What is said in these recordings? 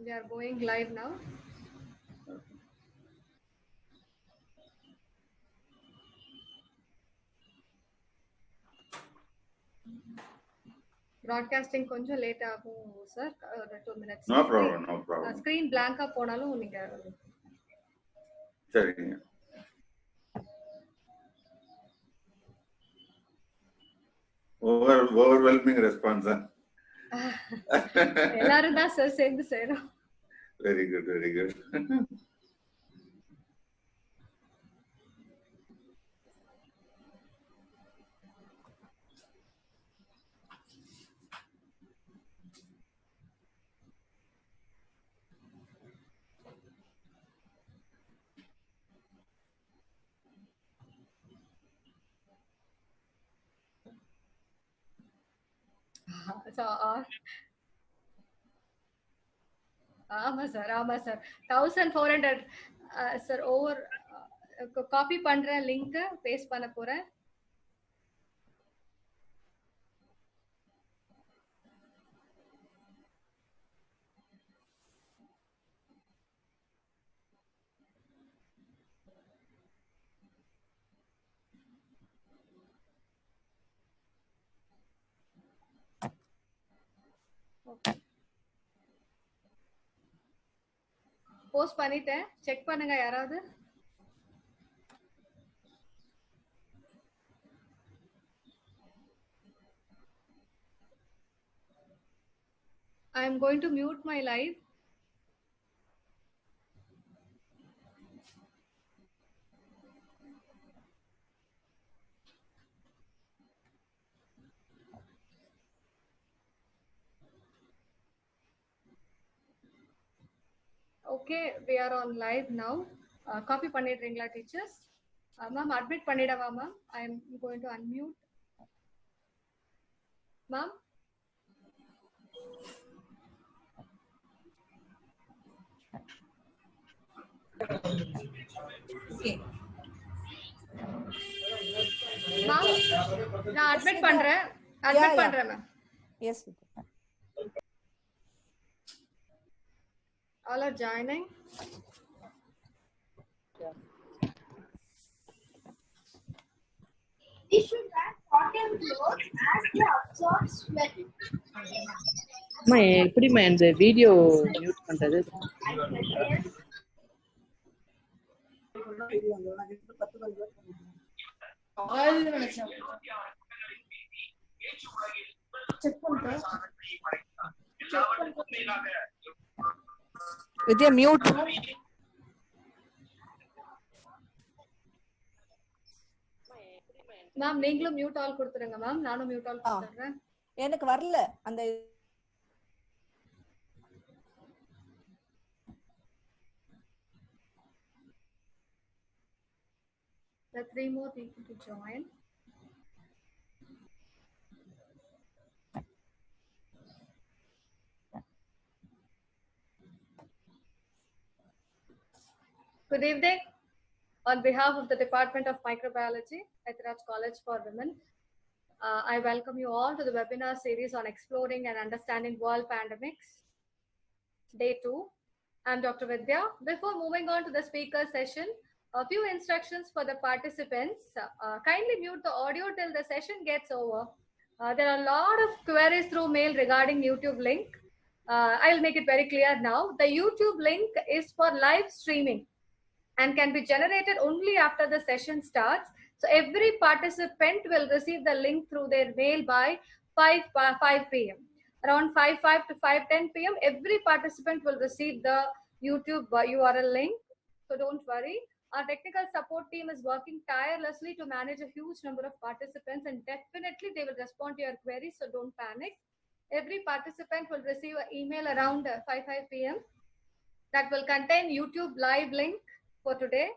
We are going live now. Broadcasting konjam late agum sir, 2 minutes. No problem, no problem. Screen blank ah ponalum neenga சரிங்க. overwhelming response. எல்லாரும் தான் sir சேர்ந்து செய்றோம். Very good, very good. So, ஆமா sir 1400 sir over copy பண்றேன், link paste பண்ண போறேன். Post பண்ணிட்டேன், செக் பண்ணுங்க யாராவது. I am going to mute my live. Okay, we are on live now. Copy பண்ணிடுறீங்களா டீச்சர்ஸ்? மேம் அட்மிட் பண்ணிடவா ma'am? I am going to unmute. Ma'am Okay. Ma'am நான் admit பண்றேன். Ma'am. Yes. All are joining. We should wear cotton clothes as they absorb sweat. அம்மா எப்படிம்மா இந்த video mute பண்றது? Vidya, mute. Ma'am நீங்களும் mute all கொடுத்துருங்க ma'am. நானும் mute all கொடுத்துறேன். எனக்கு வரல அந்த There are 3 more people to join. Good evening. On behalf of the Department of Microbiology at Raj College for Women, I welcome you all to the webinar series on exploring and understanding world pandemics, day 2. I'm Dr. Vidya. Before moving on to the speaker session, a few instructions for the participants. Kindly mute the audio till the session gets over. There are a lot of queries through mail regarding YouTube link. I'll make it very clear now. The YouTube link is for live streaming and can be generated only after the session starts. So every participant will receive the link through their mail by 5 p.m. Around 5 to 5:10 p.m. every participant will receive the YouTube URL link. So don't worry. Our technical support team is working tirelessly to manage a huge number of participants, and definitely they will respond to your queries, so don't panic. Every participant will receive an email around 5 p.m. that will contain YouTube live link for today,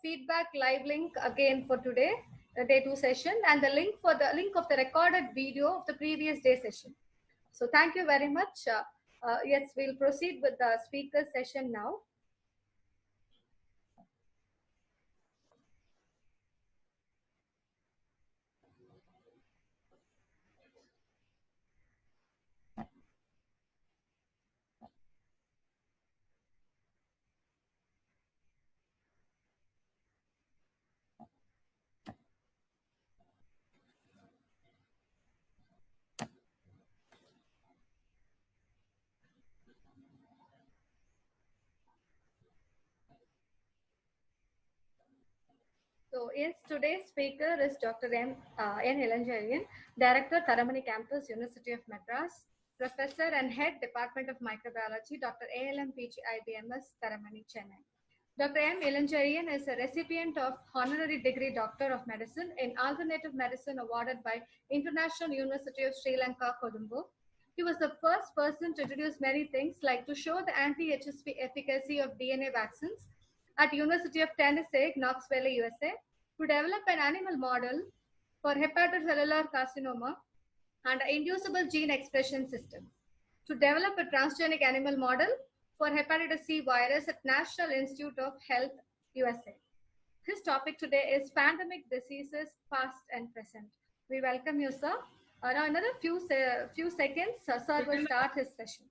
feedback live link again for today, day 2 session, and the link of the recorded video of the previous day session. So thank you very much. Yes, we'll proceed with the speaker session now. So, yes, today's speaker is Dr. N. Ilanjarian, Director, Tharamani Campus, University of Madras, Professor and Head, Department of Microbiology, Dr. ALM PGIBMS, Tharamani, Chennai. Dr. M. Ilanjarian is a recipient of Honorary Degree Doctor of Medicine in Alternative Medicine awarded by International University of Sri Lanka, Colombo. He was the first person to introduce many things like to show the anti-HSV efficacy of DNA vaccines at University of Tennessee, Knoxville, USA, to develop an animal model for hepatocellular carcinoma and an inducible gene expression system, to develop a transgenic animal model for hepatitis C virus at National Institute of Health, USA. His topic today is pandemic diseases, past and present. We welcome you, sir. Now, another few seconds, sir will start his session.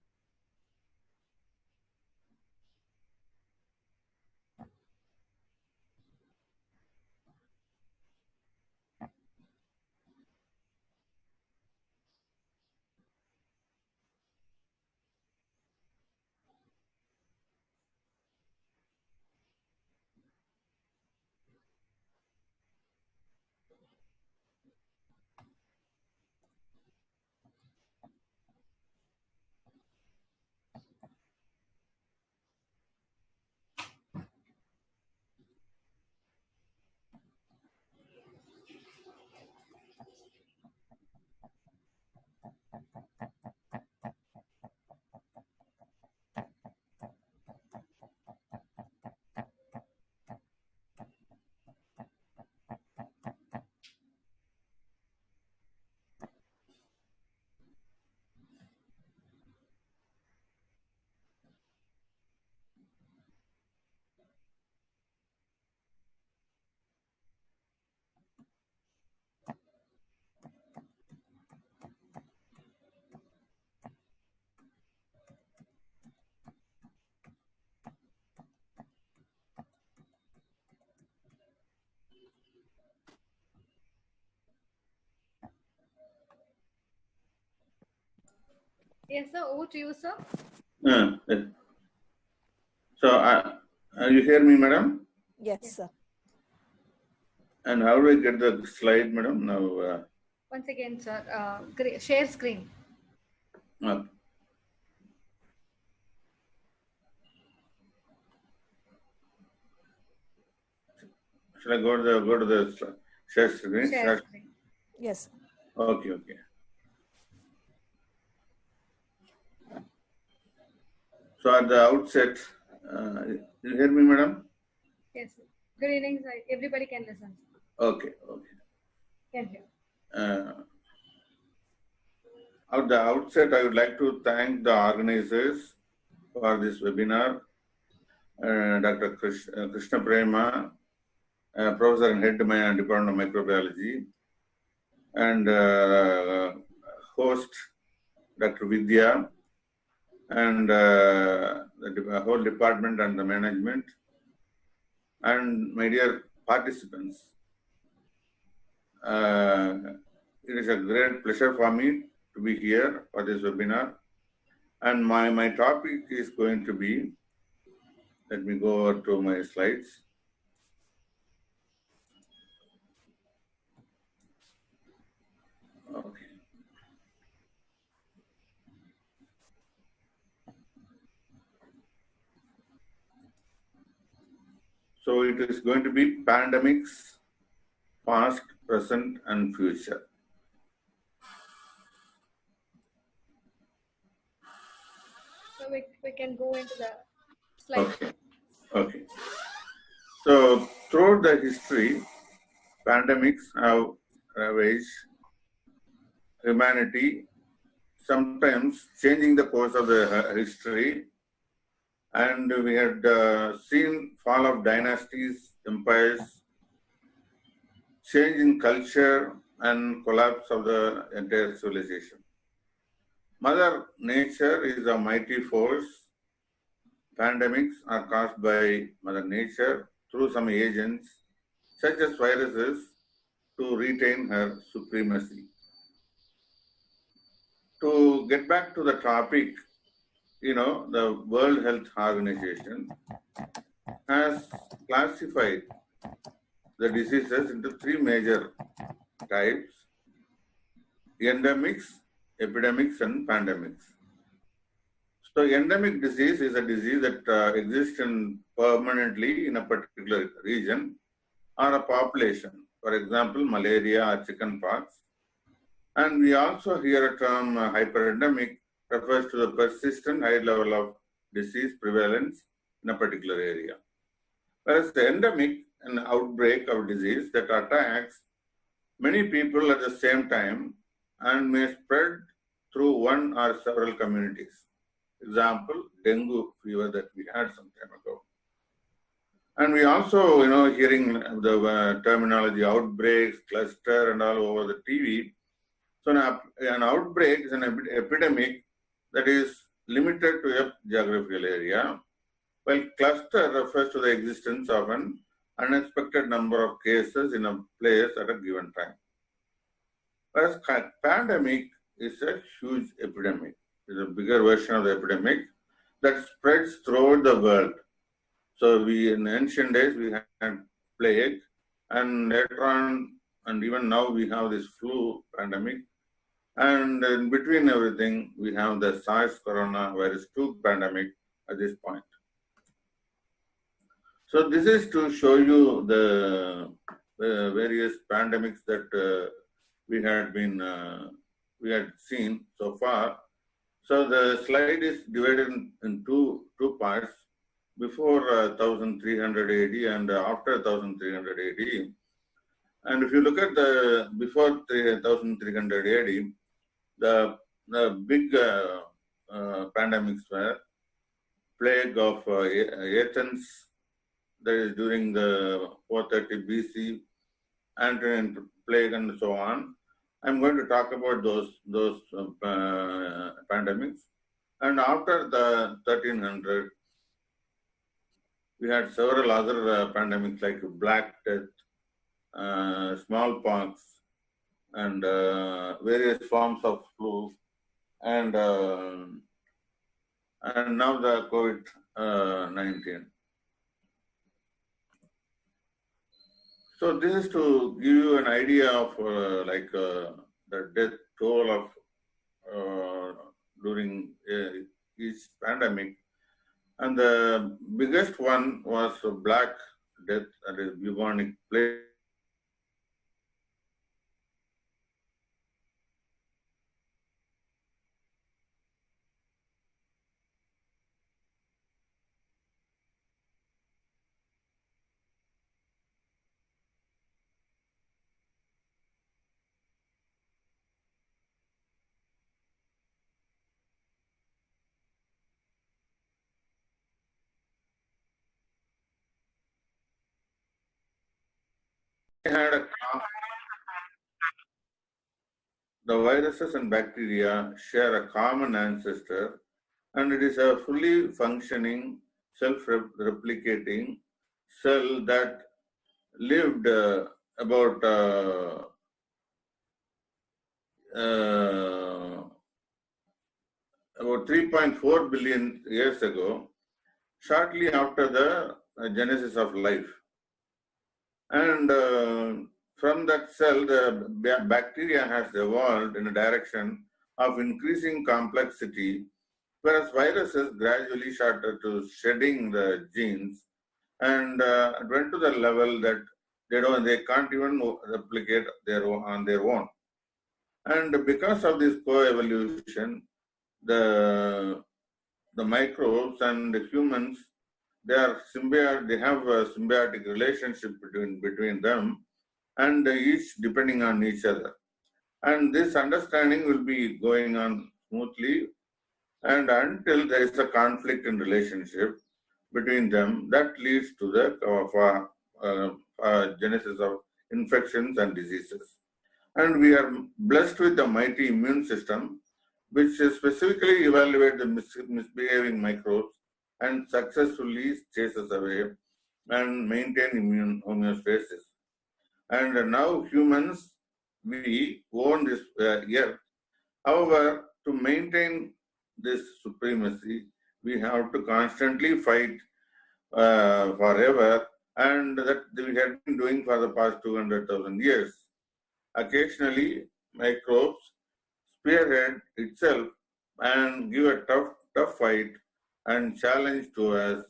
Yes, sir. Over to you, sir. So, you hear me, madam? Yes, sir. And how do I get the slide, madam? Now, Once again, sir, share screen. Should I go to the share screen? Share screen. Yes. Okay. So at the outset, you hear me, madam? Yes, sir. Good evening, sir. Everybody can listen. Okay. Can hear. At the outset, I would like to thank the organizers for this webinar, Dr. Krishna Prema, Professor and Head Department of Microbiology, and host Dr. Vidya, and the whole department and the management, and my dear participants. It is a great pleasure for me to be here for this webinar. And my topic is going to be, let me go over to my slides. Okay. So it is going to be pandemics, past, present, and future. So we can go into the slide. Okay. So throughout the history, pandemics have ravaged humanity, sometimes changing the course of the history. And we had seen fall of dynasties, empires, change in culture, and collapse of the entire civilization. Mother Nature is a mighty force. Pandemics are caused by Mother Nature through some agents, such as viruses, to retain her supremacy. To get back to the topic, the World Health Organization has classified the diseases into three major types: endemics, epidemics, and pandemics. So endemic disease is a disease that exists permanently in a particular region or a population. For example, malaria or chickenpox. And we also hear a term hyperendemic refers to the persistent high level of disease prevalence in a particular area. Whereas the endemic, an outbreak of disease that attacks many people at the same time and may spread through one or several communities. Example, dengue fever that we had some time ago. And we also, hearing the terminology outbreaks, cluster, and all over the TV. So an outbreak is an epidemic that is limited to a geographical area, while cluster refers to the existence of an unexpected number of cases in a place at a given time. Whereas pandemic is a huge epidemic. It's a bigger version of the epidemic that spreads throughout the world. So in ancient days, we had plague, and later on, and even now we have this flu pandemic. And in between everything, we have the SARS coronavirus 2 pandemic at this point. So this is to show you the various pandemics that we had seen so far. So the slide is divided in two parts: before 1300 AD and after 1300 AD. And if you look at the before 1300 AD, the big pandemics were plague of Athens, that is during the 430 BC, Antonian plague, and so on. I'm going to talk about those pandemics. And after the 1300, we had several other pandemics like Black Death, smallpox, and various forms of flu, and now the COVID-19. So this is to give you an idea of the death toll of during each pandemic. And the biggest one was Black Death, that is bubonic plague. The viruses and bacteria share a common ancestor, and it is a fully functioning, self-replicating cell that lived about 3.4 billion years ago, shortly after the genesis of life. And from that cell, the bacteria has evolved in a direction of increasing complexity, whereas viruses gradually started to shedding the genes and went to the level that they can't even replicate on their own. And because of this coevolution, the microbes and the humans, they have a symbiotic relationship between them, and each depending on each other. And this understanding will be going on smoothly, and until there is a conflict in relationship between them, that leads to the genesis of infections and diseases. And we are blessed with a mighty immune system, which specifically evaluates the misbehaving microbes and successfully chases away and maintain immune homeostasis. And now humans, we own this earth. However, to maintain this supremacy, we have to constantly fight forever and that we had been doing for the past 200,000 years. Occasionally, microbes spearhead itself and give a tough fight and challenge to us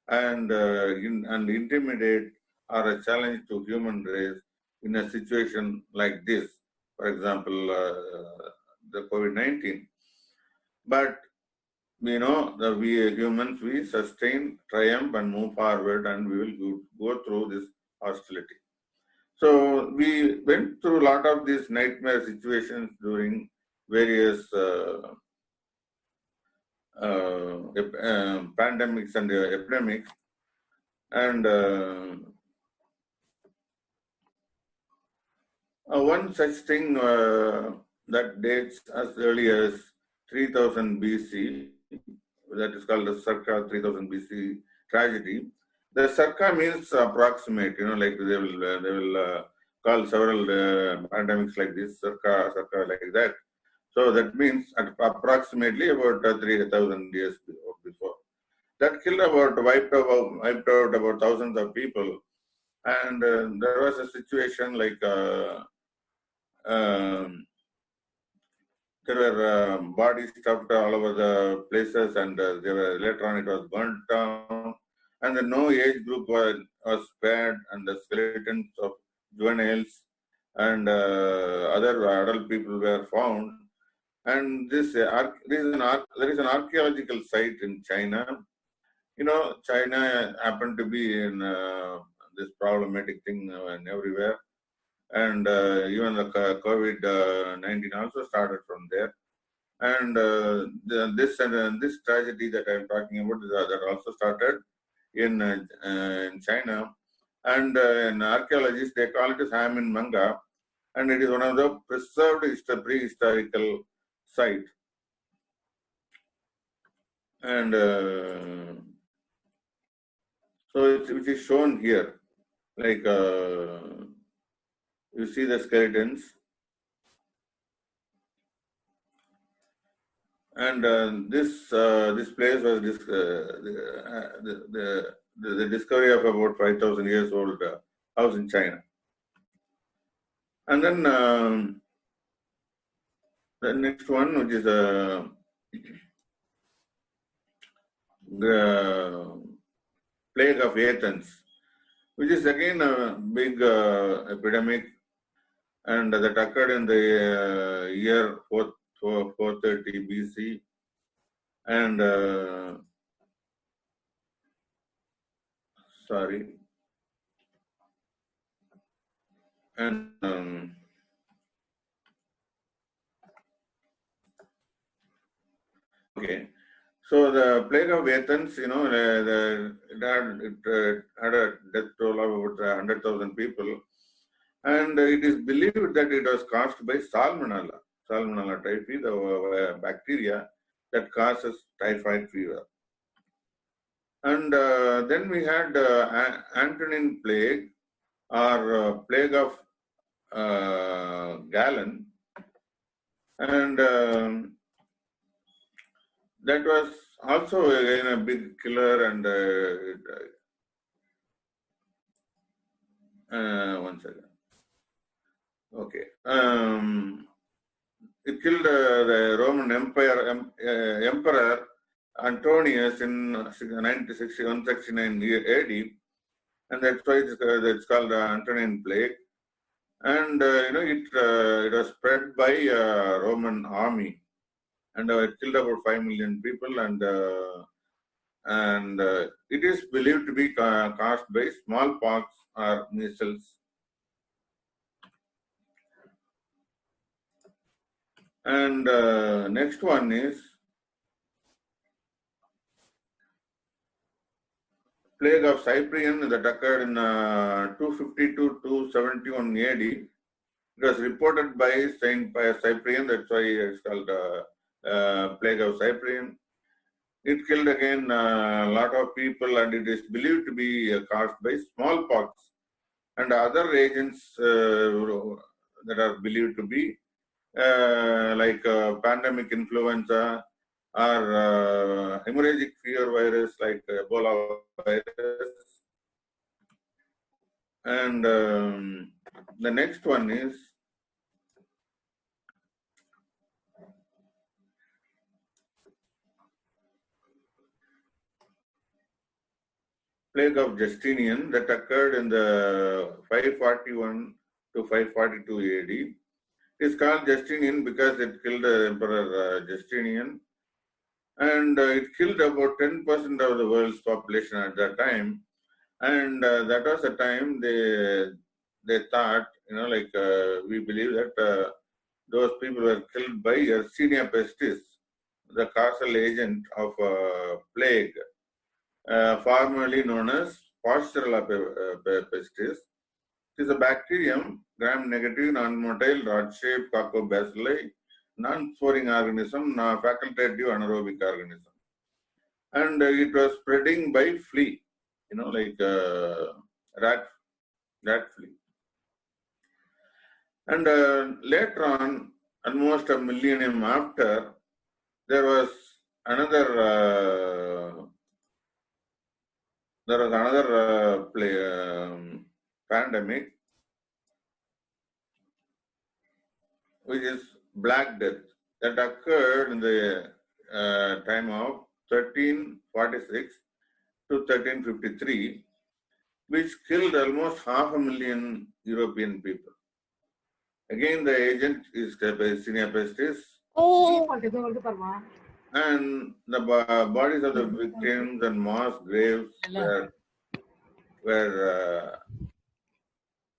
and intimidate or a challenge to human race in a situation like this. For example, the COVID-19. But we know that we humans, we sustain, triumph and move forward, and we will go through this hostility. So we went through a lot of these nightmare situations during various pandemics and epidemics. And one such thing that dates as early as 3000 BC, that is called the Circa 3000 BC tragedy. The Circa means approximate, like they will call several pandemics like this, Circa like that. So that means approximately about 3000 years before. That killed wiped out about thousands of people. And there was a situation like there were bodies stuffed all over the places, and later on it was burnt down. And no age group was spared, and the skeletons of juveniles and other adult people were found. And there is an archaeological site in China. China happened to be in this problematic thing everywhere. And even the COVID-19 also started from there. And this tragedy that I'm talking about that also started in China. And in archaeologists, they call it as Hamin Manga. And it is one of the preserved prehistorical site. And so which is shown here, like you see the skeletons, and this place was the discovery of about 5,000 years old house in China. And then the next one, which is the plague of Athens, which is again a big epidemic, and that occurred in the year 430 BC. And okay. So the plague of Athens, it had a death toll of about 100,000 people, and it is believed that it was caused by Salmonella typhi, the bacteria that causes typhoid fever. And then we had Antonine plague, or plague of Galen, and that was also again a big killer. And one second. Okay. It killed the Roman Emperor Antonius in 169 AD, and that's why it's called the Antonine plague. And it was spread by Roman army, and it killed about 5 million people. And it is believed to be caused by smallpox or measles. And next one is plague of Cyprian that occurred in 250 to 271 AD. It was reported by Saint Cyprian, that's why it's called plague of Cyprian. It killed again a lot of people, and it is believed to be caused by smallpox and other agents that are believed to be like pandemic influenza or hemorrhagic fever virus like Ebola virus. And the next one is plague of Justinian that occurred in the 541 to 542 AD. It is called Justinian because it killed Emperor Justinian, and it killed about 10% of the world's population at that time. And that was the time they thought, we believe that those people were killed by Yersinia pestis, the causal agent of plague, formerly known as Pasteurella pestis. It is a bacterium, gram-negative, non-motile, rod-shaped coccobacilli, non-sporing organism, facultative anaerobic organism. And it was spreading by flea, rat flea. And later on, almost a millennium after, there was another pandemic, which is Black Death, that occurred in the time of 1346 to 1353, which killed almost 500,000 European people. Again, the agent is Yersinia pestis. And the bodies of the victims and mass graves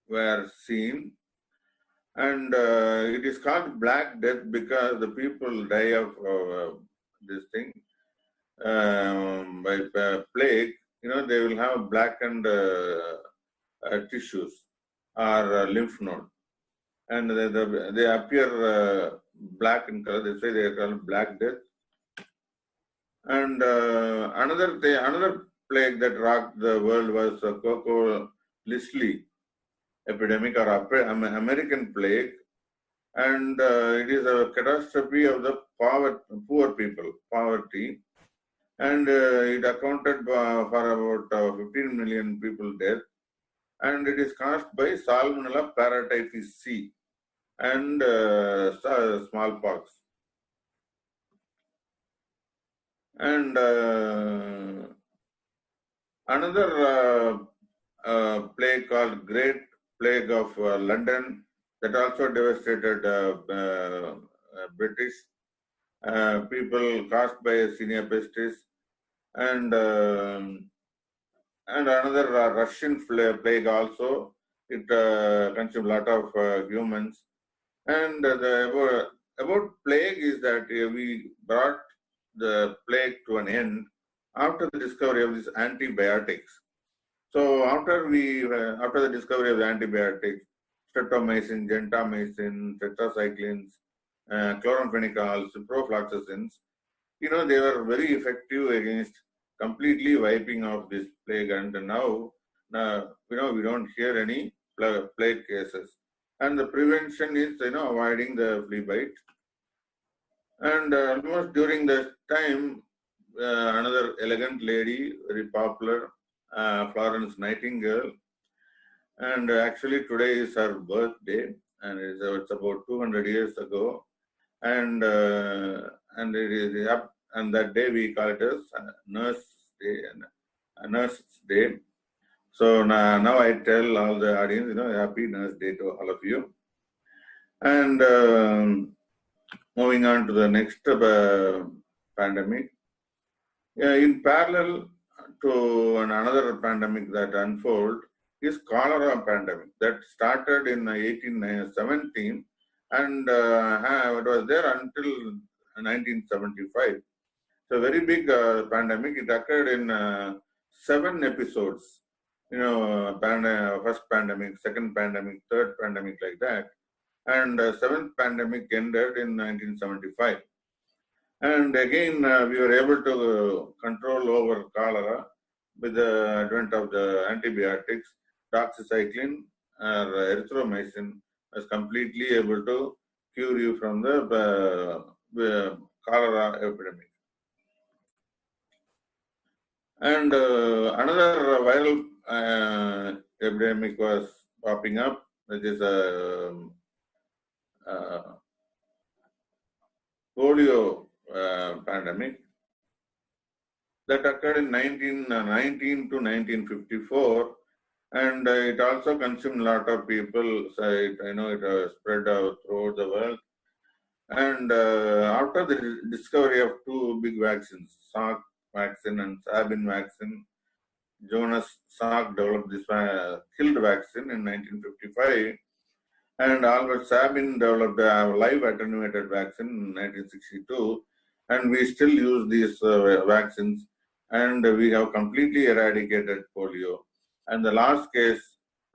were seen. And it is called Black Death because the people die of this thing by plague. They will have blackened tissues or lymph node, and they appear black in color. They say they are called Black Death. And another plague that rocked the world was Coco Leachlie epidemic or American plague, and it is a catastrophe of the poor people, poverty, and it accounted for about 15 million people dead, and it is caused by Salmonella paratitis C and smallpox. And another plague called Great Plague of London that also devastated British people, caused by Yersinia pestis, and another Russian plague also. It consumed a lot of humans. And about plague is that we brought the plague to an end after the discovery of these antibiotics. So after the discovery of the antibiotics, streptomycin, gentamicin, tetracyclines, chloramphenicals, ciprofloxacins, they were very effective against completely wiping off this plague. And now we don't hear any plague cases. And the prevention is, avoiding the flea bite. And almost during this time, another elegant lady, very popular, Florence Nightingale, and actually today is her birthday, and it's about 200 years ago, and it is and that day we call it as Nurse Day and Nurse Day. So now I tell all the audience, Happy Nurse Day to all of you. And moving on to the next pandemic, in parallel to another pandemic that unfolded is cholera pandemic that started in 1817 and it was there until 1975. It's a very big pandemic. It occurred in 7 episodes. First pandemic, second pandemic, third pandemic, like that. And 7th pandemic ended in 1975. And again, we were able to control over cholera with the advent of the antibiotics. Doxycycline or erythromycin was completely able to cure you from the cholera epidemic. And another viral epidemic was popping up, which is a polio pandemic that occurred in 1919 to 1954, and it also consumed a lot of people. So it spread out throughout the world. And after the discovery of two big vaccines, Salk vaccine and Sabin vaccine, Jonas Salk developed this killed vaccine in 1955, and Albert Sabin developed a live attenuated vaccine in 1962, and we still use these vaccines, and we have completely eradicated polio. And the last case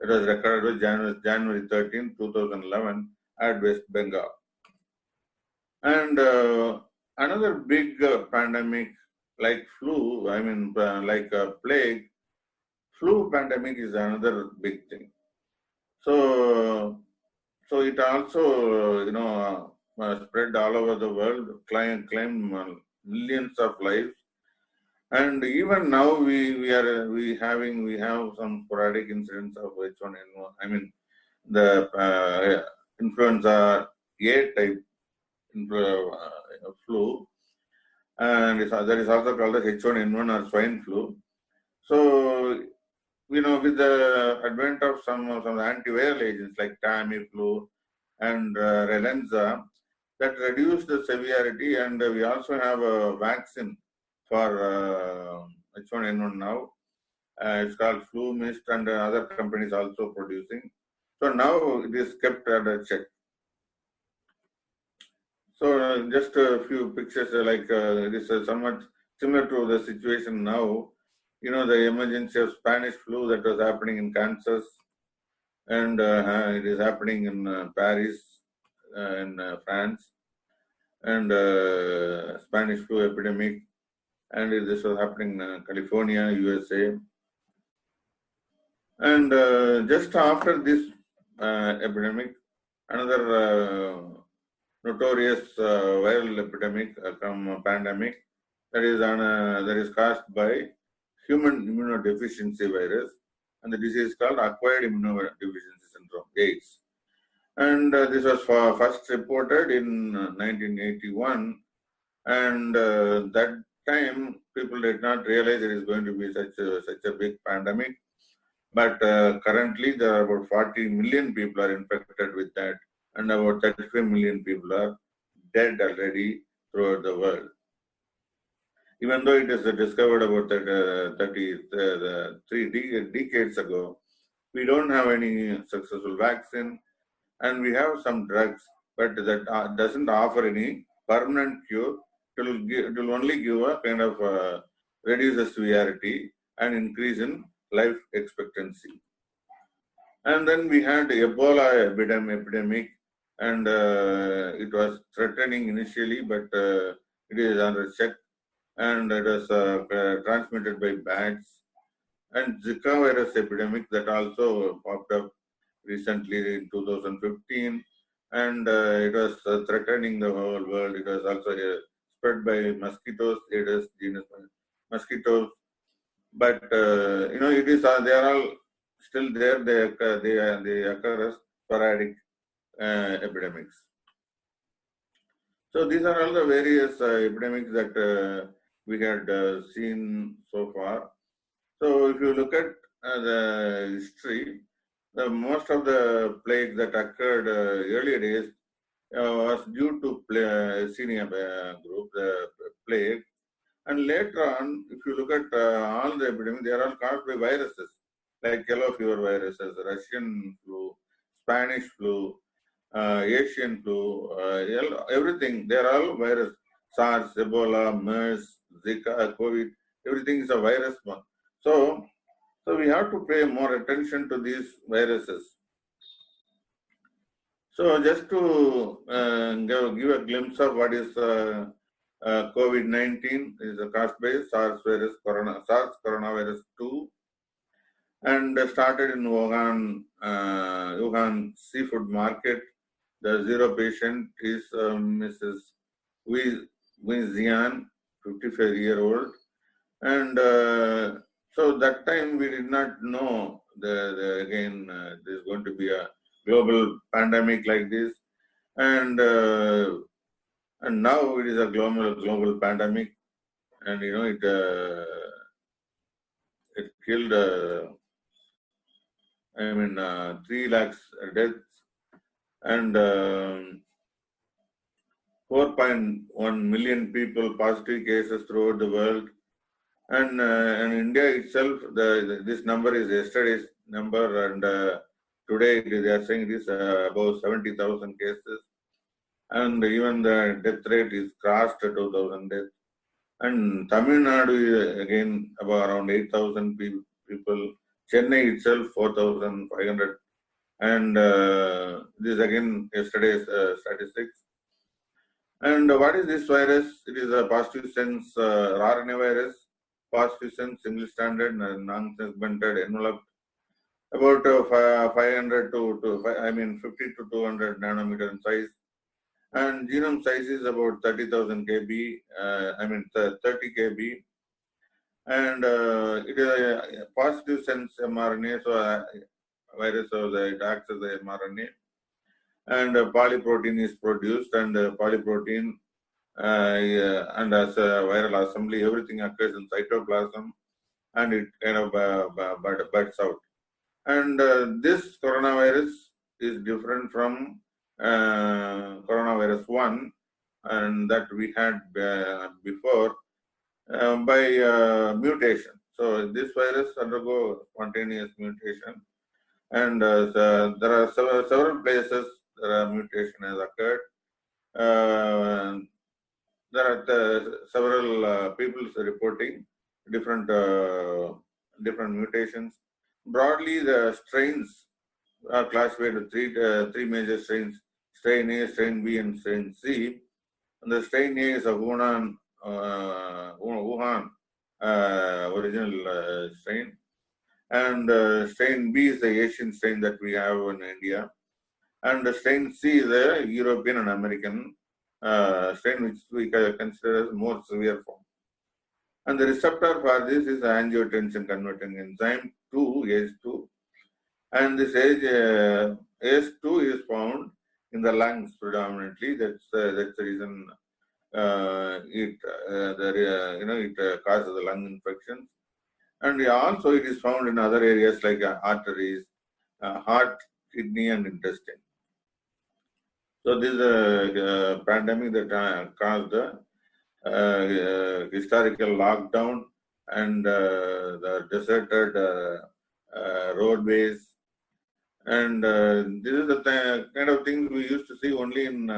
that was recorded was January 13, 2011 at West Bengal. And another big pandemic like flu, like plague, flu pandemic is another big thing. So it also, spread all over the world, claimed millions of lives. And even now we have some sporadic incidents of H1N1. The influenza A type flu, and that is also called as H1N1 or swine flu. So, with the advent of some antiviral agents like Tamiflu and Relenza, that reduced the severity, and we also have a vaccine for H1N1 now. It's called Flu Mist, and other companies also producing. So now it is kept under check. So just a few pictures, this is somewhat similar to the situation now. The emergency of Spanish flu that was happening in Kansas, and it is happening in Paris, in France, and Spanish flu epidemic, and this was happening in California, USA. And just after this epidemic, another notorious viral epidemic, pandemic, that is caused by human immunodeficiency virus, and the disease is called acquired immunodeficiency syndrome, AIDS. And this was first reported in 1981, and that time people did not realize it is going to be such a big pandemic. But currently there are about 40 million people are infected with that, and about 35 million people are dead already throughout the world. Even though it is discovered about 3 decades ago, we don't have any successful vaccine, and we have some drugs, but that doesn't offer any permanent cure. It will only give a kind of reduce the severity and increase in life expectancy. And then we had Ebola epidemic, and it was threatening initially, but it is under check, and it was transmitted by bats. And Zika virus epidemic that also popped up recently in 2015, and it was threatening the whole world. It was also spread by mosquitoes, Aedes genus mosquitoes. But it is they are all still there. They occur as sporadic epidemics. So these are all the various epidemics that we had seen so far. So if you look at the history, most of the plagues that occurred earlier days was due to Yersinia group, the plague. And later on, if you look at all the epidemics, they are all caused by viruses, like yellow fever viruses, Russian flu, Spanish flu, Asian flu, everything. They are all virus. SARS, Ebola, MERS, Zika, COVID, everything is a virus one. So we have to pay more attention to these viruses. So just to give a glimpse of what is COVID-19, is caused by SARS coronavirus 2, and started in Wuhan seafood market. The zero patient is Mrs. Wei Zian, 55-year-old, and so that time we did not know again, there's going to be a global pandemic like this, and now it is a global pandemic, and it killed 3 lakhs deaths and 4.1 million people positive cases throughout the world. And India itself, this number is yesterday's number, and today they are saying it is about 70,000 cases, and even the death rate is crossed 2,000 deaths. And Tamil Nadu is again about around 8,000 people. Chennai itself 4,500, and this again yesterday's statistics. And what is this virus? It is a positive sense RNA virus, positive sense, single standard, non-segmented, enveloped, about 500 to 50 to 200 nanometer in size, and genome size is about 30,000 kb, 30 kb, and it is a positive sense mRNA, so virus, so it acts as the mRNA, and polyprotein is produced, and polyprotein and as a viral assembly, everything occurs in cytoplasm, and it kind of buds out. And this coronavirus is different from coronavirus 1, and that we had before by mutation. So this virus undergo spontaneous mutation, and there are several places where mutation has occurred. There are several people reporting different mutations. Broadly, the strains are classified into three major strains: strain A, strain B, and strain C. And the strain A is a Wuhan original strain, and strain B is the Asian strain that we have in India, and the strain C is a European and American strain, which we consider as more severe form. And the receptor for this is angiotensin converting enzyme 2, ACE2, and this ACE2 is found in the lungs predominantly. That's the reason it causes the lung infections, and also it is found in other areas like arteries, heart, kidney, and intestine. So this is a pandemic that caused a historical lockdown and the deserted roadways, and this is the kind of things we used to see only in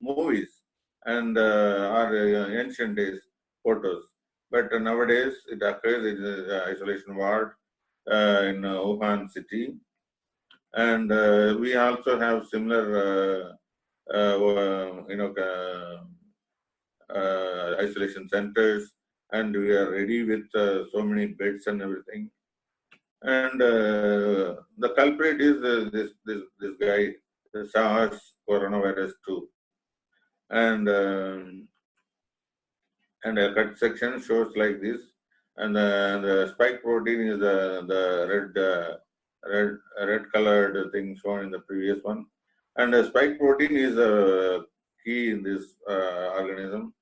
movies and our ancient days photos. But nowadays it occurs in the isolation ward in Wuhan city, and we also have similar isolation centers, and we are ready with so many beds and everything. And the culprit is this guy, the SARS coronavirus 2, and a cut section shows like this, and the spike protein is the red colored thing shown in the previous one, and the spike protein is a key in this organism,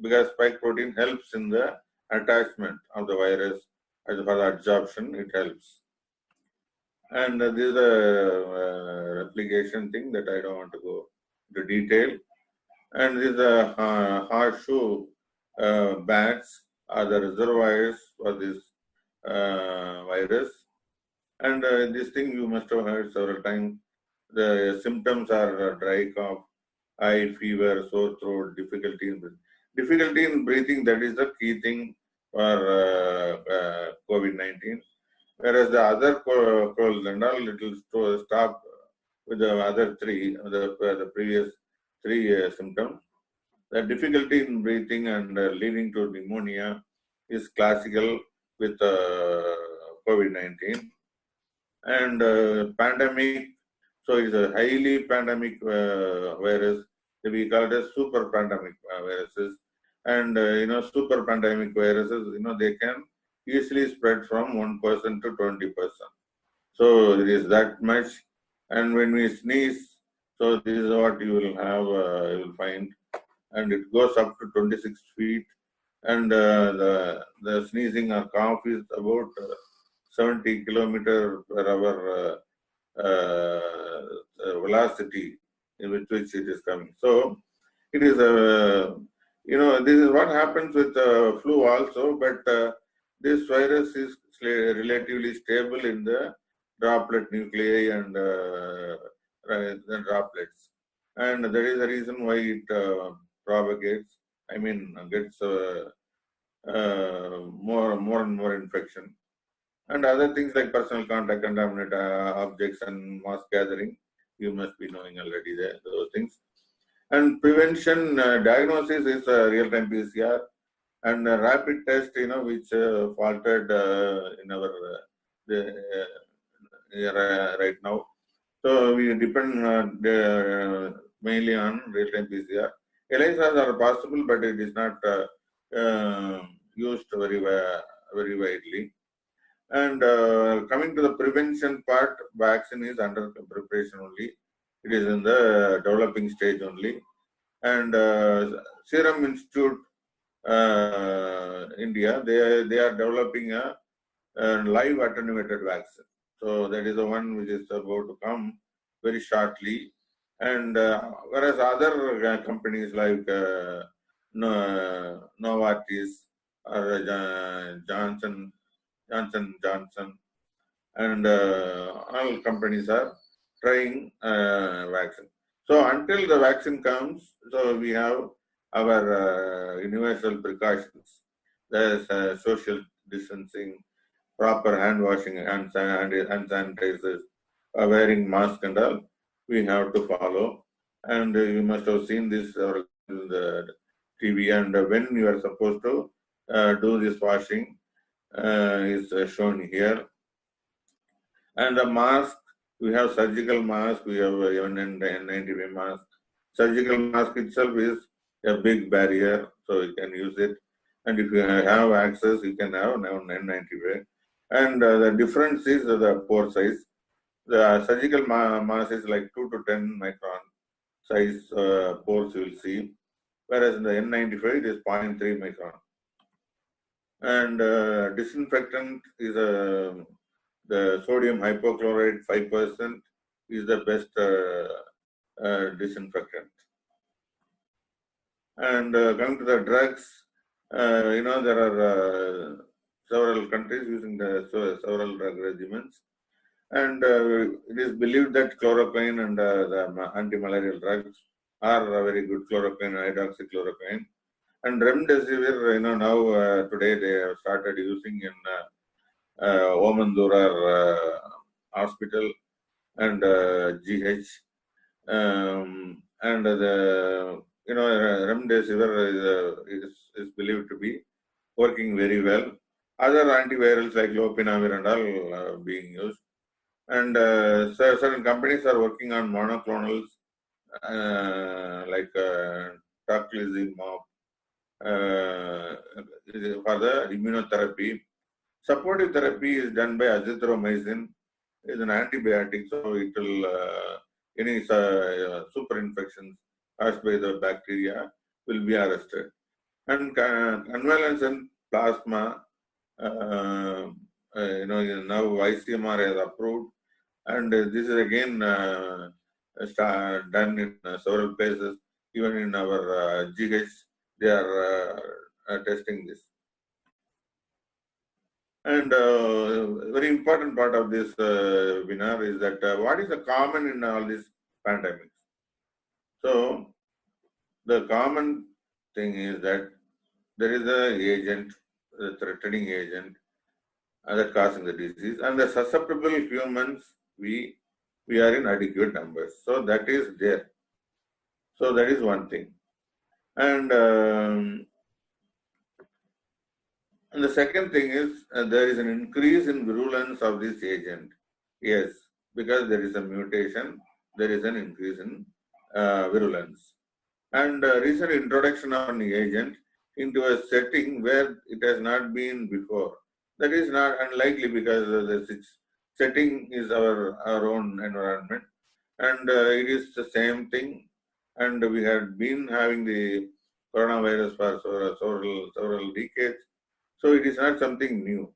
because spike protein helps in the attachment of the virus. As for the absorption, it helps. And this is a replication thing that I don't want to go into detail. And this is a horseshoe bats are the reservoirs for this virus. And this thing you must have heard several times. The symptoms are dry cough, eye fever, sore throat, difficulty in breathing. Difficulty in breathing, that is the key thing for COVID-19. Whereas the other colds and all, it will stop with the other three, the previous three symptoms. The difficulty in breathing and leading to pneumonia is classical with COVID-19. And pandemic, so it's a highly pandemic virus. We call it as super pandemic viruses. And super pandemic viruses, they can easily spread from 1% to 20%. So it is that much. And when we sneeze, so this is what you will have, you will find. And it goes up to 26 feet. And the sneezing or cough is about 70 kilometer per hour velocity with which it is coming. So it is this is what happens with flu also, but this virus is relatively stable in the droplet nuclei and the droplets, and that is the reason why it propagates. I mean, gets more and more infection, and other things like personal contact, contaminate objects, and mass gathering. You must be knowing already those things. And prevention, diagnosis is real-time PCR, and rapid test, which faltered in our right now. So we depend mainly on real-time PCR. ELISAs are possible, but it is not used very widely. And coming to the prevention part, vaccine is under preparation only. It is in the developing stage only. And Serum Institute, India, they are developing a live attenuated vaccine. So that is the one which is about to come very shortly. And whereas other companies like Novartis or Johnson Johnson, and all companies are trying vaccine. So until the vaccine comes, so we have our universal precautions. There's social distancing, proper hand washing, hand sanitizers, wearing mask and all. We have to follow. And you must have seen this in the TV. And when you are supposed to do this washing is shown here. And the mask, we have surgical mask, we have even N95 mask. Surgical mask itself is a big barrier, so you can use it. And if you have access, you can have now N95. And the difference is the pore size. The surgical mask is like 2 to 10 micron size pores you will see, whereas in the N95 it is 0.3 micron. And disinfectant is the sodium hypochlorite 5% is the best disinfectant. And coming to the drugs, there are several countries using the several drug regimens, and it is believed that chloroquine and the anti-malarial drugs are very good. Chloroquine, hydroxychloroquine, and remdesivir. Now today they have started using in Omandurar Hospital and GH, and the remdesivir is believed to be working very well. Other antivirals like lopinavir and all being used, and certain companies are working on monoclonals like tocilizumab for the immunotherapy. Supportive therapy is done by azithromycin. It's an antibiotic, so it will any super infections caused by the bacteria will be arrested. And convalescent plasma, now ICMR has approved, and this is again done in several places. Even in our GH, they are testing this. And very important part of this webinar is that what is the common in all these pandemics? So the common thing is that there is an agent, a threatening agent that causing the disease, and the susceptible humans, we are in adequate numbers. So that is there. So that is one thing. And the second thing is there is an increase in virulence of this agent. Yes, because there is a mutation, there is an increase in virulence. And recent introduction of an agent into a setting where it has not been before, that is not unlikely, because the setting is our own environment, and it is the same thing. And we had been having the coronavirus for several decades, so it is not something new.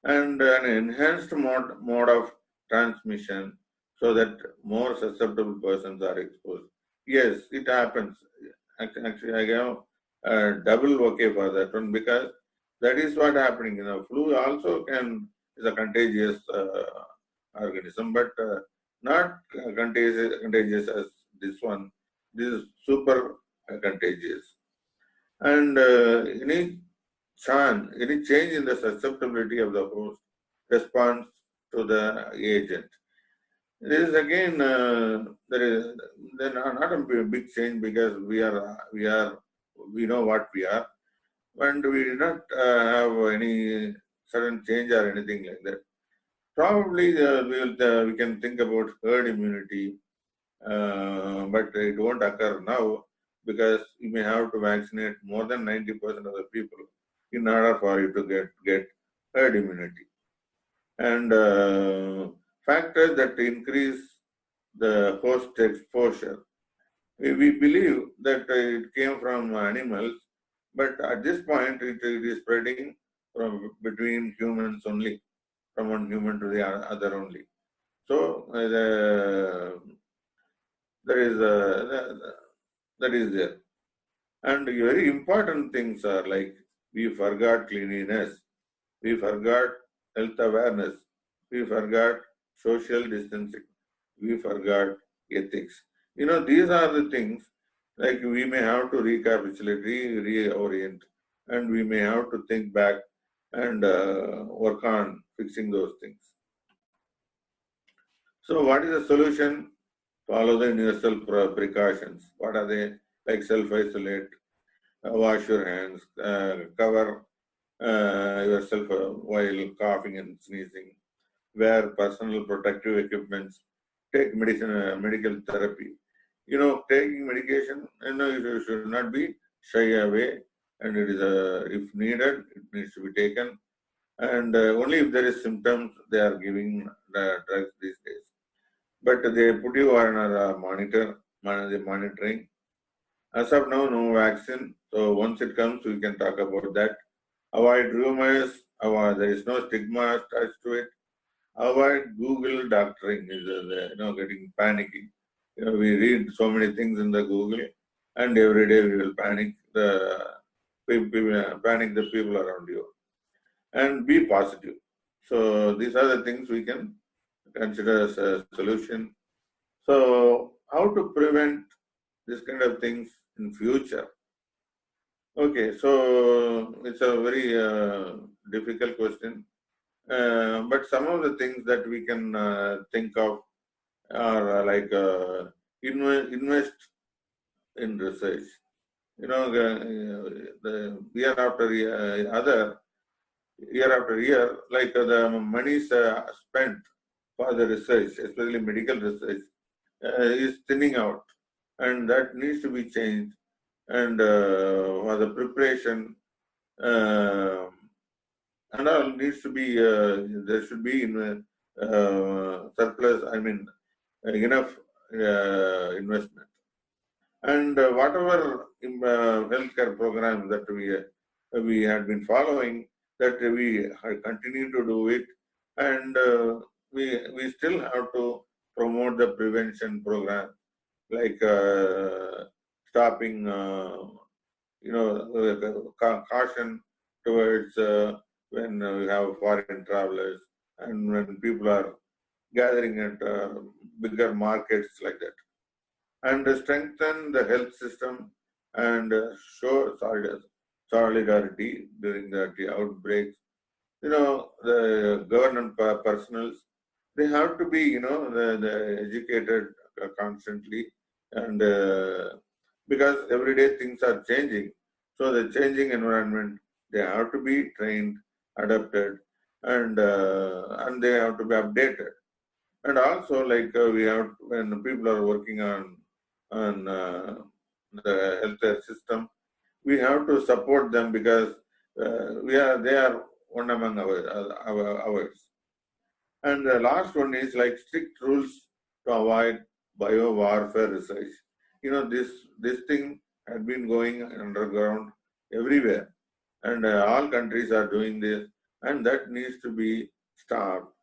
And an enhanced mode of transmission so that more susceptible persons are exposed. Yes, it happens. Actually, I have a double okay for that one, because that is what happening. Flu also is a contagious organism, but not contagious as this one. This is super contagious. And any change in the susceptibility of the host responds to the agent. There is again there is not a big change, because we know what we are, and we did not have any sudden change or anything like that. Probably we can think about herd immunity, but it won't occur now, because you may have to vaccinate more than 90% of the people in order for you to get herd immunity. And factors that increase the host exposure. We believe that it came from animals, but at this point it is spreading from between humans only, from one human to the other only. So that is there. And very important things are like, we forgot cleanliness, we forgot health awareness, we forgot social distancing, we forgot ethics. These are the things, like we may have to recapitulate, reorient, and we may have to think back and work on fixing those things. So what is the solution? Follow the universal precautions. What are they? Like self-isolate, wash your hands, cover yourself while coughing and sneezing, wear personal protective equipments, take medical therapy. Taking medication, you should not be shy away, and it is if needed, it needs to be taken. And only if there is symptoms, they are giving the drugs these days. But they put you on a monitoring. As of now, no vaccine. So once it comes, we can talk about that. Avoid rumors. There is no stigma attached to it. Avoid Google doctoring. Getting panicky. We read so many things in the Google, and every day we will panic the people around you. And be positive. So these are the things we can consider as a solution. So how to prevent this kind of things in future? Okay, so it's a very difficult question. But some of the things that we can think of are like invest in research. The year after year, like the money spent for the research, especially medical research, is thinning out, and that needs to be changed. And for the preparation and all needs to be, there should be surplus, enough investment. And whatever healthcare programs that we had been following, that we continue to do it, and we still have to promote the prevention program, like stopping, caution towards when we have foreign travelers, and when people are gathering at bigger markets like that, and strengthen the health system and show solidarity during the outbreaks. The government personnel, they have to be, the educated constantly, and because every day things are changing. So the changing environment, they have to be trained, adapted, and they have to be updated. And also, like when people are working on the healthcare system, we have to support them, because they are one among ours. And the last one is like strict rules to avoid bio-warfare research. This thing had been going underground everywhere, and all countries are doing this, and that needs to be stopped.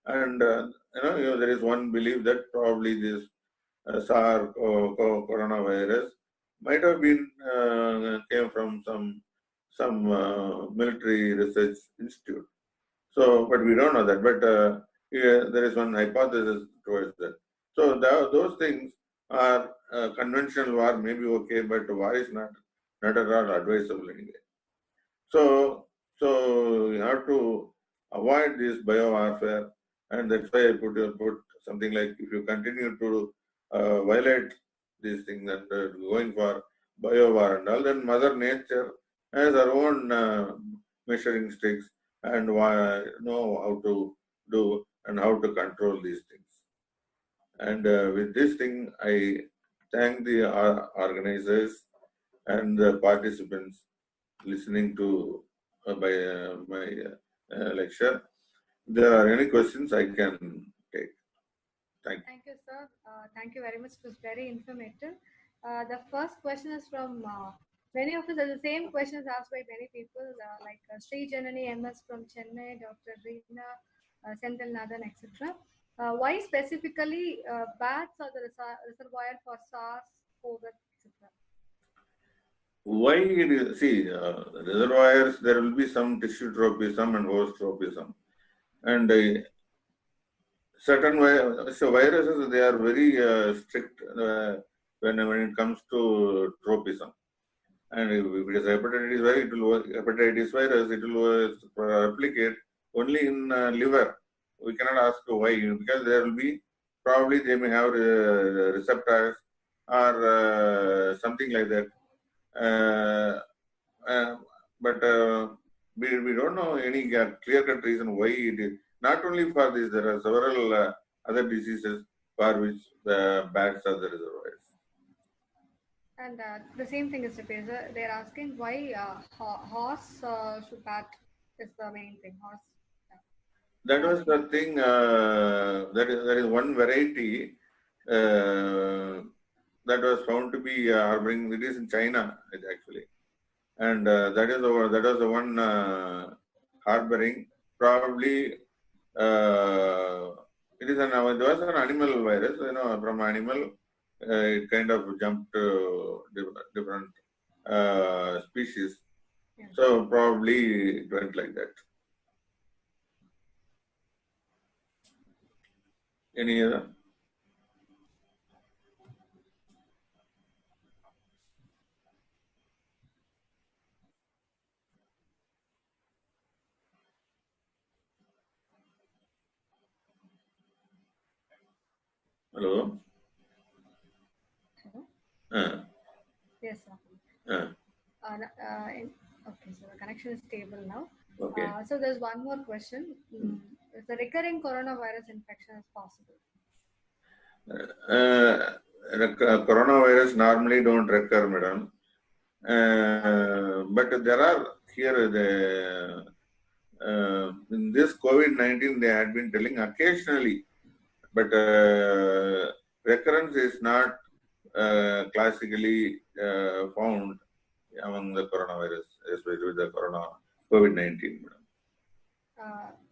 And there is one belief that probably this SARS coronavirus might have been came from some military research institute. So, but we don't know that. But there is one hypothesis towards that. So those things are conventional war may be okay, but war is not at all advisable anyway. So you have to avoid this biowarfare, and that's why I put something like, if you continue to violate these things and going for biowar and all, then Mother Nature has her own measuring sticks and know how to do and how to control these things. And with this thing, I thank the organizers and the participants listening to my lecture. If there are any questions, I can take. Thank you. Thank you, sir. Thank you very much. It was very informative. The first question is from many of us. The same question is asked by many people, like Sri Janani MS from Chennai, Dr. Reena, Senthil Nathan, etc. Why specifically bats are the reservoir for SARS, COVID, etc.? Why it is, see, reservoirs, there will be some tissue tropism and host tropism. And certain viruses, they are very strict when it comes to tropism. And if it is hepatitis virus, it will replicate only in liver. We cannot ask why, because there will be, probably they may have receptors or something like that. But we don't know any clear-cut reason why it is. Not only for this, there are several other diseases for which the bats are the reservoirs. And the same thing is repeated. They're asking why horse should bat is the main thing. Horse. That was the thing. There is one variety that was found to be harboring. It is in China, actually, and that was the one harboring. Probably it was an animal virus. From animal, it kind of jumped to different species. Yeah. So probably it went like that. Any other? Hello? Hello? Yes, sir. Okay, so the connection is stable now. Okay. So there's one more question. Is the recurring coronavirus infection is possible? Coronavirus normally don't recur, madam. But there are here in this COVID-19 they had been telling occasionally, but recurrence is not classically found among the coronavirus, especially with the COVID-19.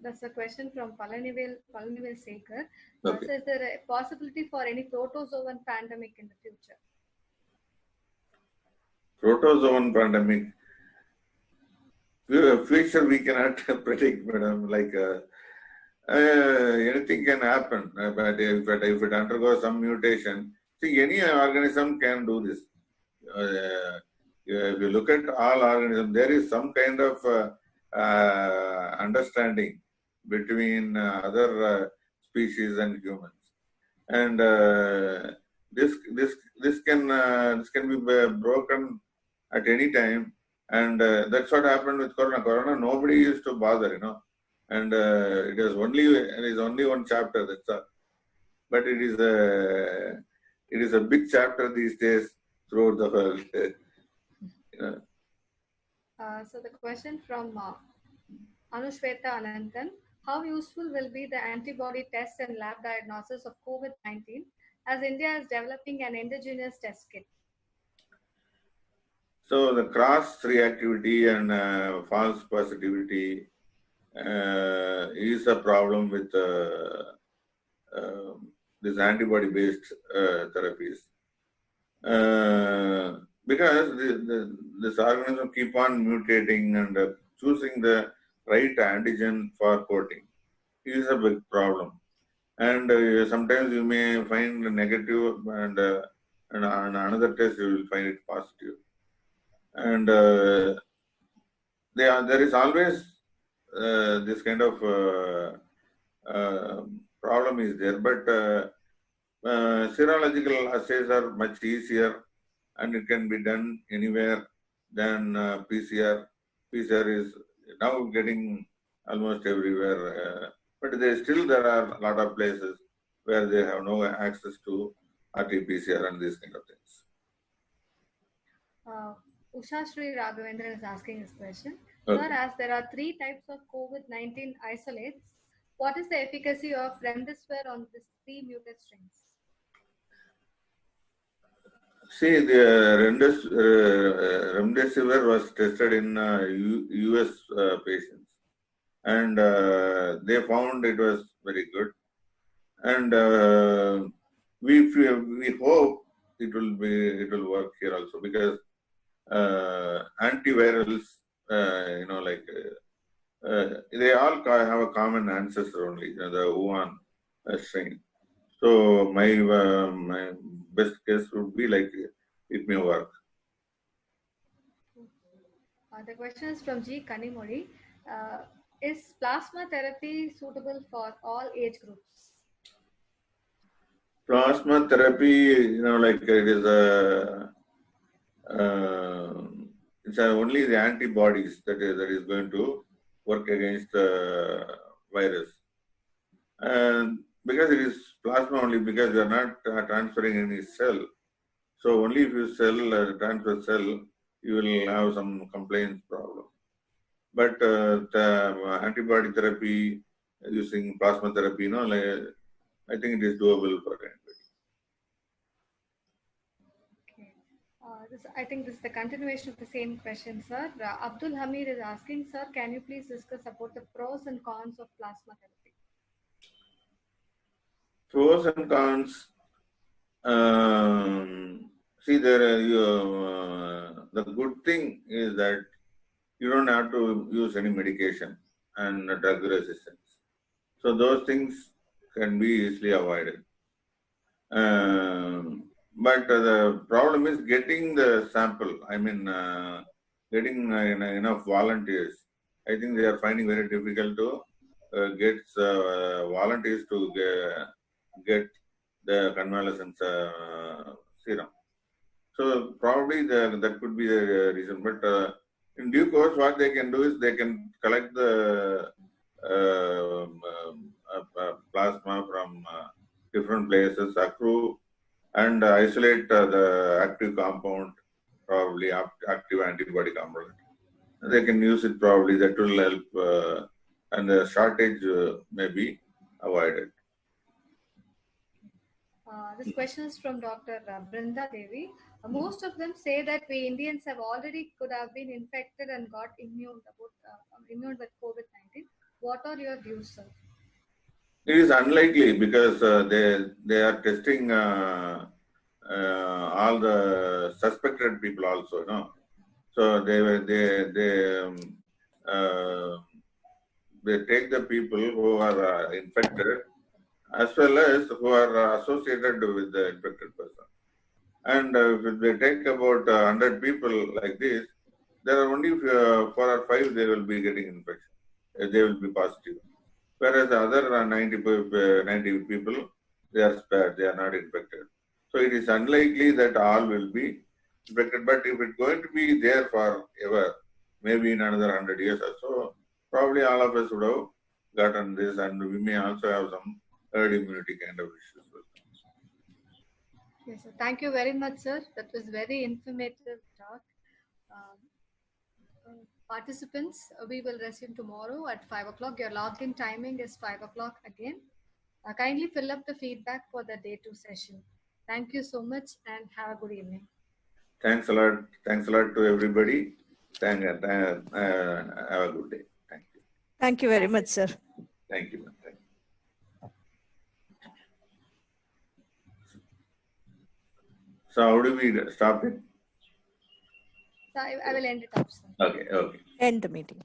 That's a question from Palanivel Sekhar. Okay. So is there a possibility for any protozoan pandemic in the future? Protozoan pandemic. Future we cannot predict, madam. Like anything can happen, but if it undergoes some mutation, see, any organism can do this. If you look at all organisms, there is some kind of understanding between other species and humans, and this can be broken at any time, and that's what happened with Corona. Corona, nobody used to bother, and it is only one chapter. That's all. But it is a big chapter these days throughout the world. So the question from Anushweta Ananthan. how useful will be the antibody test and lab diagnosis of COVID-19 as India is developing an indigenous test kit? So the cross reactivity and false positivity is a problem with these antibody-based therapies. Because this organism keep on mutating and choosing the right antigen for coating is a big problem. And sometimes you may find negative and another test you will find it positive. And there is always this kind of problem is there, but serological assays are much easier and it can be done anywhere than PCR. PCR is now getting almost everywhere, but there are a lot of places where they have no access to RT-PCR and these kind of things. Usha Sri Raghavendran is asking this question. Okay. Sir, as there are 3 types of COVID-19 isolates, what is the efficacy of remdesivir on these 3 mutant strains? See, the remdesivir was tested in US patients, and they found it was very good. And we hope it will work here also, because antivirals, they all have a common ancestor only, the Wuhan strain. So my best guess would be like it may work. The question is from G. Kanimori. Is plasma therapy suitable for all age groups? Plasma therapy, it is it's only the antibodies that is going to work against the virus. And because it is plasma only, because we are not transferring any cell. So only if you transfer cell, you will have some complaints problem. But the antibody therapy using plasma therapy, I think it is doable for anybody. Okay. I think this is the continuation of the same question, sir. Abdul Hamid is asking, sir, can you please discuss about the pros and cons of plasma therapy? Pros and cons. See, the good thing is that you don't have to use any medication and drug resistance. So those things can be easily avoided. But the problem is getting the sample. I mean, getting enough volunteers. I think they are finding very difficult to get volunteers to get the convalescent serum. So probably that could be the reason. But in due course, what they can do is they can collect the plasma from different places, accrue and isolate the active compound, probably active antibody component. They can use it probably. That will help, and the shortage may be avoided. This question is from Dr. Brinda Devi. Most of them say that we Indians could have been infected and got immune with COVID-19. What are your views, sir? It is unlikely, because they are testing all the suspected people also, So they take the people who are infected as well as who are associated with the infected person. And if they take about 100 people like this, there are only 4 or 5 they will be getting infection. They will be positive. Whereas the other 90 people, they are spared, they are not infected. So it is unlikely that all will be infected. But if it's going to be there forever, maybe in another 100 years or so, probably all of us would have gotten this, and we may also have some herd immunity kind of issues. Yes, sir. Thank you very much, sir. That was very informative talk. Participants, we will resume tomorrow at 5 o'clock. Your login timing is 5 o'clock again. Kindly fill up the feedback for the day 2 session. Thank you so much and have a good evening. Thanks a lot. Thanks a lot to everybody. Have a good day. Thank you. Thank you very much, sir. Thank you. Thank you. So how do we stop it? So I will end it up, sir. Okay. Okay. End the meeting.